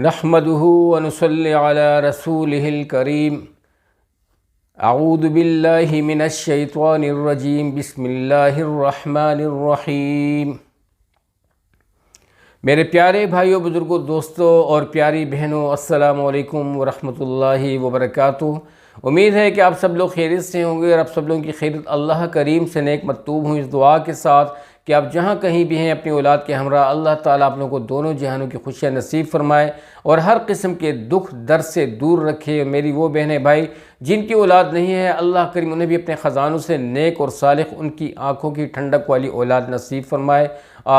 نحمده ونصلي على رسوله الكريم اعوذ باللہ من الشیطان الرجیم بسم اللہ الرحمن الرحیم۔ میرے پیارے بھائیوں، بزرگوں، دوستوں اور پیاری بہنوں، السلام علیکم ورحمۃ اللہ وبرکاتہ۔ امید ہے کہ آپ سب لوگ خیریت سے ہوں گے اور آپ سب لوگوں کی خیریت اللہ کریم سے نیک مطلوب ہوں، اس دعا کے ساتھ کہ آپ جہاں کہیں بھی ہیں اپنی اولاد کے ہمراہ اللہ تعالیٰ آپ لوگوں کو دونوں جہانوں کی خوشیاں نصیب فرمائے اور ہر قسم کے دکھ درد سے دور رکھے۔ میری وہ بہنیں بھائی جن کی اولاد نہیں ہے، اللہ کریم انہیں بھی اپنے خزانوں سے نیک اور صالح، ان کی آنکھوں کی ٹھنڈک والی اولاد نصیب فرمائے،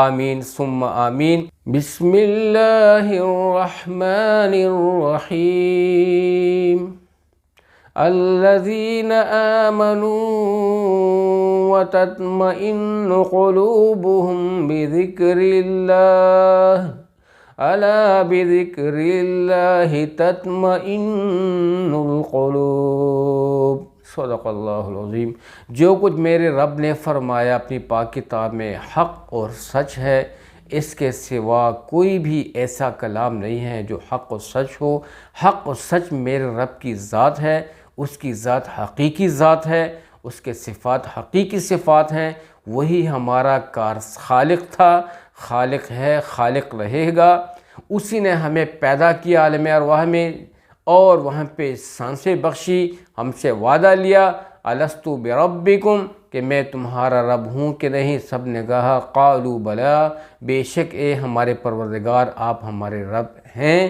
آمین ثم آمین۔ بسم اللہ الرحمن الرحیم۔ الذین آمنوا وتطمئن قلوبهم بذکر اللہ الا بذکر اللہ تطمئن القلوب۔ صدق اللہ العظیم۔ جو کچھ میرے رب نے فرمایا اپنی پاک کتاب میں حق اور سچ ہے، اس کے سوا کوئی بھی ایسا کلام نہیں ہے جو حق و سچ ہو۔ حق و سچ میرے رب کی ذات ہے، اس کی ذات حقیقی ذات ہے، اس کے صفات حقیقی صفات ہیں۔ وہی ہمارا خالق تھا، خالق ہے، خالق رہے گا۔ اسی نے ہمیں پیدا کیا عالم ارواح میں اور وہاں پہ سانسیں بخشی، ہم سے وعدہ لیا الستو بربکم کہ میں تمہارا رب ہوں کہ نہیں؟ سب نے کہا قالوا بلا، بے شک اے ہمارے پروردگار آپ ہمارے رب ہیں،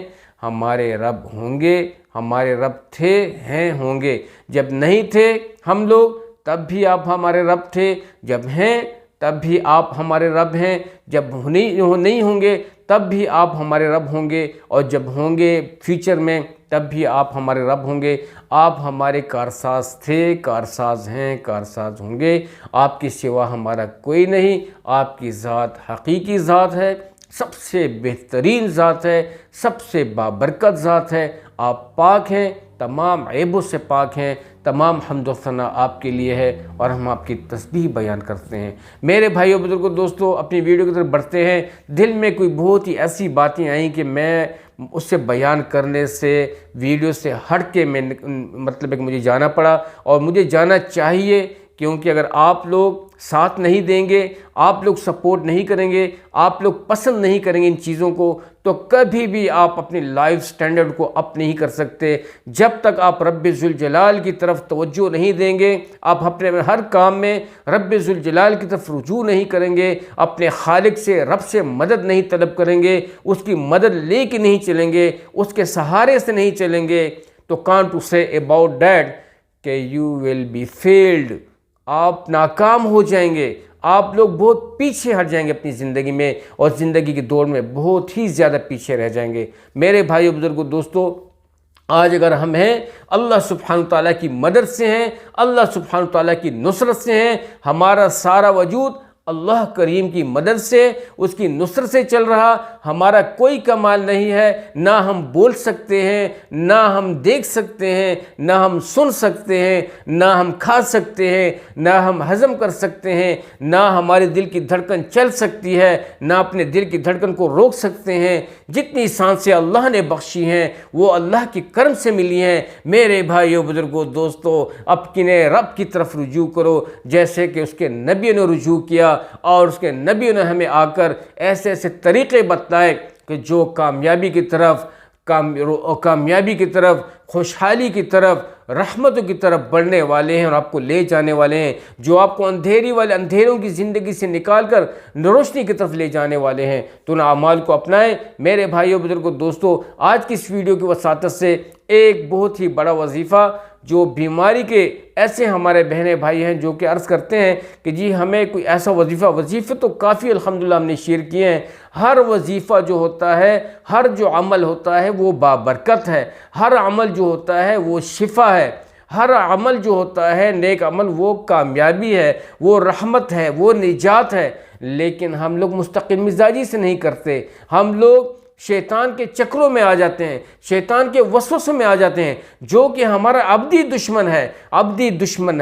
ہمارے رب ہوں گے، ہمارے رب تھے، ہیں، ہوں گے۔ جب نہیں تھے ہم لوگ تب بھی آپ ہمارے رب تھے، جب ہیں تب بھی آپ ہمارے رب ہیں، جب نہیں ہوں گے تب بھی آپ ہمارے رب ہوں گے، اور جب ہوں گے فیوچر میں تب بھی آپ ہمارے رب ہوں گے۔ آپ ہمارے کارساز تھے، کارساز ہیں، کارساز ہوں گے۔ آپ کے سوا ہمارا کوئی نہیں۔ آپ کی ذات حقیقی ذات ہے، سب سے بہترین ذات ہے، سب سے بابرکت ذات ہے۔ آپ پاک ہیں، تمام عیبوں سے پاک ہیں۔ تمام حمد و ثنا آپ کے لیے ہے اور ہم آپ کی تسبیح بیان کرتے ہیں۔ میرے بھائیوں، بزرگوں، دوستوں، اپنی ویڈیو کی طرف بڑھتے ہیں۔ دل میں کوئی بہت ہی ایسی باتیں آئیں کہ میں اس سے بیان کرنے سے، ویڈیو سے ہٹ کے میں مطلب ہے کہ مجھے جانا پڑا، اور مجھے جانا چاہیے، کیونکہ اگر آپ لوگ ساتھ نہیں دیں گے، آپ لوگ سپورٹ نہیں کریں گے، آپ لوگ پسند نہیں کریں گے ان چیزوں کو، تو کبھی بھی آپ اپنی لائف سٹینڈرڈ کو اپ نہیں کر سکتے۔ جب تک آپ رب ذوالجلال کی طرف توجہ نہیں دیں گے، آپ اپنے ہر کام میں رب ذوالجلال کی طرف رجوع نہیں کریں گے، اپنے خالق سے، رب سے مدد نہیں طلب کریں گے، اس کی مدد لے کے نہیں چلیں گے، اس کے سہارے سے نہیں چلیں گے، تو کانٹ ٹو سے اباؤٹ دیٹ کہ یو ول بی فیلڈ، آپ ناکام ہو جائیں گے، آپ لوگ بہت پیچھے ہٹ جائیں گے اپنی زندگی میں، اور زندگی کی دوڑ میں بہت ہی زیادہ پیچھے رہ جائیں گے۔ میرے بھائیو، بزرگوں، دوستو، آج اگر ہم ہیں اللہ سبحانہ تعالیٰ کی مدد سے ہیں، اللہ سبحانہ تعالیٰ کی نصرت سے ہیں، ہمارا سارا وجود اللہ کریم کی مدد سے، اس کی نصرت سے چل رہا۔ ہمارا کوئی کمال نہیں ہے، نہ ہم بول سکتے ہیں، نہ ہم دیکھ سکتے ہیں، نہ ہم سن سکتے ہیں، نہ ہم کھا سکتے ہیں، نہ ہم ہضم کر سکتے ہیں، نہ ہمارے دل کی دھڑکن چل سکتی ہے، نہ اپنے دل کی دھڑکن کو روک سکتے ہیں۔ جتنی سانسیں اللہ نے بخشی ہیں وہ اللہ کی کرم سے ملی ہیں۔ میرے بھائیوں، بزرگوں، دوستو، اپنے رب کی طرف رجوع کرو، جیسے کہ اس کے نبی نے رجوع کیا، اور اس کے نبی نے ہمیں آ کر ایسے ایسے طریقے بتائے کہ جو کامیابی کی طرف، خوشحالی کی طرف، رحمتوں کی طرف بڑھنے والے ہیں اور آپ کو لے جانے والے ہیں، جو آپ کو اندھیروں کی زندگی سے نکال کر روشنی کی طرف لے جانے والے ہیں۔ تو ان اعمال کو اپنائیں۔ میرے بھائیوں، بزرگوں، دوستو، آج کی اس ویڈیو کی وساطت سے ایک بہت ہی بڑا وظیفہ، جو بیماری کے ایسے ہمارے بہنیں بھائی ہیں جو کہ عرض کرتے ہیں کہ جی ہمیں کوئی ایسا وظیفہ تو کافی الحمدللہ ہم نے شیئر کیے ہیں۔ ہر وظیفہ جو ہوتا ہے، ہر جو عمل ہوتا ہے وہ بابرکت ہے، ہر عمل جو ہوتا ہے وہ شفا ہے، ہر عمل جو ہوتا ہے نیک عمل وہ کامیابی ہے، وہ رحمت ہے، وہ نجات ہے۔ لیکن ہم لوگ مستقل مزاجی سے نہیں کرتے، ہم لوگ شیطان کے چکروں میں آ جاتے ہیں، شیطان کے وسوسوں میں آ جاتے ہیں، جو کہ ہمارا ابدی دشمن ہے، ابدی دشمن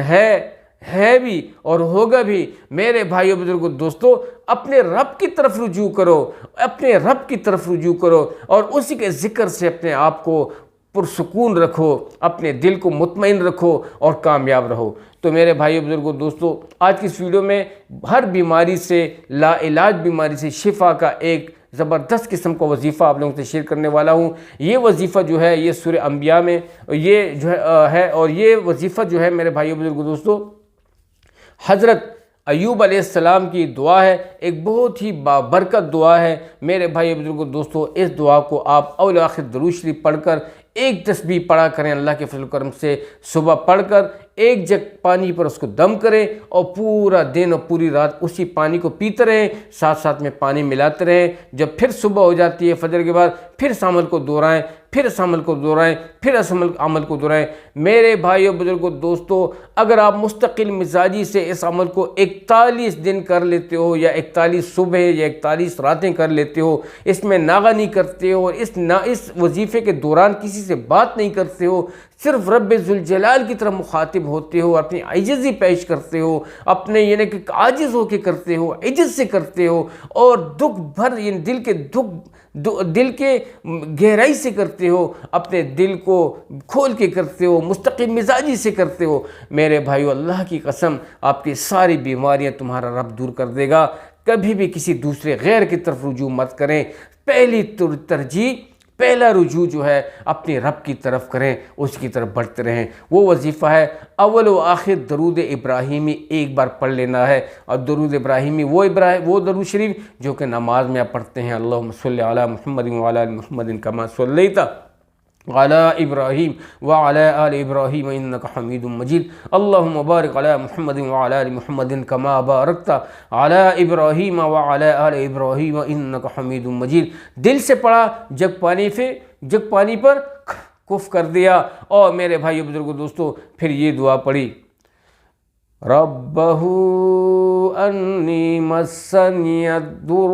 ہے بھی اور ہوگا بھی۔ میرے بھائیوں بزرگوں دوستو، اپنے رب کی طرف رجوع کرو، اپنے رب کی طرف رجوع کرو اور اسی کے ذکر سے اپنے آپ کو پرسکون رکھو، اپنے دل کو مطمئن رکھو اور کامیاب رہو۔ تو میرے بھائیوں بزرگوں دوستو، آج کی اس ویڈیو میں ہر بیماری سے، لا علاج بیماری سے شفا کا ایک زبردست قسم کا وظیفہ آپ لوگوں سے شیئر کرنے والا ہوں۔ یہ وظیفہ جو ہے یہ سورہ انبیاء میں یہ جو ہے اور یہ وظیفہ جو ہے میرے بھائیوں بزرگوں دوستو حضرت ایوب علیہ السلام کی دعا ہے، ایک بہت ہی بابرکت دعا ہے۔ میرے بھائی بزرگوں دوستو، اس دعا کو آپ اول آخر درود شریف پڑھ کر ایک تسبیح پڑھا کریں اللہ کے فضل و کرم سے، صبح پڑھ کر ایک جگ پانی پر اس کو دم کریں اور پورا دن اور پوری رات اسی پانی کو پیتے رہیں، ساتھ ساتھ میں پانی ملاتے رہیں۔ جب پھر صبح ہو جاتی ہے فجر کے بعد، پھر اس عمل کو دہرائیں، پھر اس عمل کو دہرائیں، پھر اس عمل کو دہرائیں۔ میرے بھائیوں بزرگوں دوستو، اگر آپ مستقل مزاجی سے اس عمل کو 41 دن کر لیتے ہو، یا 41 صبح یا 41 راتیں کر لیتے ہو، اس میں ناغہ نہیں کرتے ہو اور اس وظیفے کے دوران کسی سے بات نہیں کرتے ہو، صرف رب ذوالجلال کی طرف مخاطب ہوتے ہو، اپنی عجزی پیش کرتے ہو، اپنے یعنی کہ عاجز ہو کے کرتے ہو، عجز سے کرتے ہو اور دکھ بھر یعنی دل کے گہرائی سے کرتے ہو، اپنے دل کو کھول کے کرتے ہو، مستقل مزاجی سے کرتے ہو، میرے بھائیو اللہ کی قسم آپ کی ساری بیماریاں تمہارا رب دور کر دے گا۔ کبھی بھی کسی دوسرے غیر کی طرف رجوع مت کریں، پہلا رجوع جو ہے اپنے رب کی طرف کریں، اس کی طرف بڑھتے رہیں۔ وہ وظیفہ ہے اول و آخر درود ابراہیمی ایک بار پڑھ لینا ہے، اور درود ابراہیمی وہ درود شریف جو کہ نماز میں آپ پڑھتے ہیں، اللہم صلی علی محمد وعلی آل محمد کما صلیت علی ابراہیم وعلی آل ابراہیم انک حمید مجید، اللہم بارک علی محمد وعلی آل محمد کما بارکت علی ابراہیم وعلی آل ابراہیم انک حمید مجید۔ دل سے پڑھا، جگ پانی پر کف کر دیا، اور میرے بھائیو بزرگوں دوستو پھر یہ دعا پڑھی، ربہ انی مسنی الضر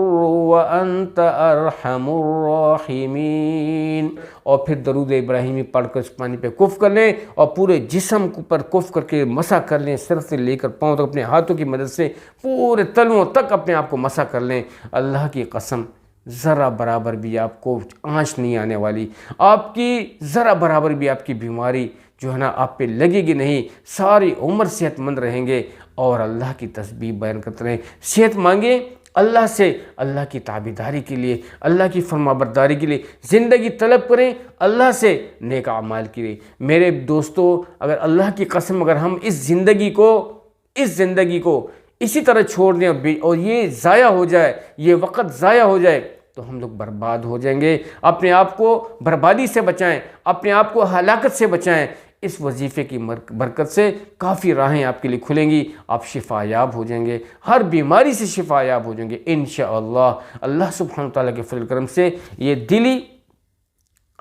وانت ارحم الراحمین، اور پھر درود ابراہیمی پڑھ کر اس پانی پہ کف کر لیں اور پورے جسم پر کف کر کے مسح کر لیں، سر سے لے کر پاؤں تک اپنے ہاتھوں کی مدد سے پورے تلوؤں تک اپنے آپ کو مسح کر لیں۔ اللہ کی قسم ذرا برابر بھی آپ کو آنچ نہیں آنے والی، آپ کی ذرا برابر بھی آپ کی بیماری جو ہے نا آپ پہ لگے گی نہیں، ساری عمر صحت مند رہیں گے۔ اور اللہ کی تسبیح بیان کرتے رہیں، صحت مانگیں اللہ سے، اللہ کی تابعداری کے لیے، اللہ کی فرما برداری کے لیے، زندگی طلب کریں اللہ سے نیک اعمال کے لیے۔ میرے دوستو، اگر اللہ کی قسم اگر ہم اس زندگی کو اسی طرح چھوڑ دیں اور یہ ضائع ہو جائے، یہ وقت ضائع ہو جائے، تو ہم لوگ برباد ہو جائیں گے۔ اپنے آپ کو بربادی سے بچائیں، اپنے آپ کو ہلاکت سے بچائیں۔ اس وظیفے کی برکت سے کافی راہیں آپ کے لیے کھلیں گی، آپ شفا یاب ہو جائیں گے، ہر بیماری سے شفا یاب ہو جائیں گے انشاءاللہ۔ اللہ سبحانہ وتعالیٰ کے فضل کرم سے یہ دلی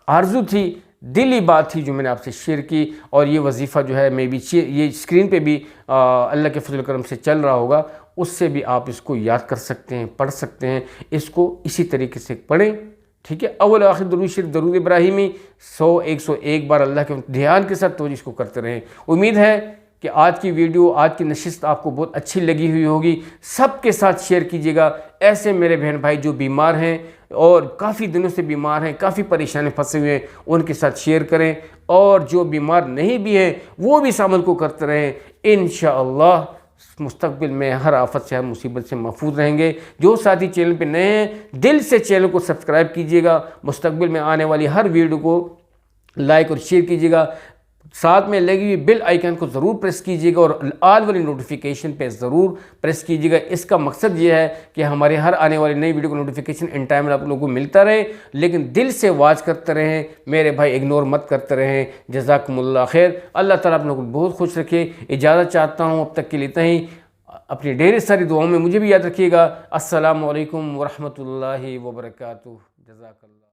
آرزو تھی، دلی بات تھی جو میں نے آپ سے شیئر کی، اور یہ وظیفہ جو ہے میں بھی یہ اسکرین پہ بھی اللہ کے فضل کرم سے چل رہا ہوگا، اس سے بھی آپ اس کو یاد کر سکتے ہیں، پڑھ سکتے ہیں، اس کو اسی طریقے سے پڑھیں، ٹھیک ہے۔ اول آخر درود شریف درود ابراہیمی 101 بار اللہ کے دھیان کے ساتھ توجہ اس کو کرتے رہیں۔ امید ہے کہ آج کی ویڈیو، آج کی نشست آپ کو بہت اچھی لگی ہوئی ہوگی۔ سب کے ساتھ شیئر کیجیے گا، ایسے میرے بہن بھائی جو بیمار ہیں اور کافی دنوں سے بیمار ہیں، کافی پریشانی پھنسے ہوئے ہیں، ان کے ساتھ شیئر کریں، اور جو بیمار نہیں بھی ہیں وہ بھی اس عمل کو کرتے رہیں انشاءاللہ۔ مستقبل میں ہر آفت سے، ہر مصیبت سے محفوظ رہیں گے۔ جو ساتھی چینل پہ نئے ہیں دل سے چینل کو سبسکرائب کیجیے گا، مستقبل میں آنے والی ہر ویڈیو کو لائک اور شیئر کیجیے گا، ساتھ میں لگی ہوئی بیل آئیکن کو ضرور پریس کیجیے گا اور آل والی نوٹیفیکیشن پہ ضرور پریس کیجیے گا۔ اس کا مقصد یہ ہے کہ ہمارے ہر آنے والی نئی ویڈیو کو نوٹیفیکیشن ان ٹائم آپ لوگوں کو ملتا رہے، لیکن دل سے واچ کرتے رہیں میرے بھائی، اگنور مت کرتے رہیں۔ جزاکم اللہ خیر۔ اللہ تعالیٰ آپ لوگوں کو بہت خوش رکھے۔ اجازت چاہتا ہوں اب تک کے لیے اتنا ہی۔ اپنی ڈھیر ساری دعاؤں میں مجھے بھی یاد رکھیے گا۔ السلام علیکم ورحمۃ اللہ وبرکاتہ۔ جزاک اللہ۔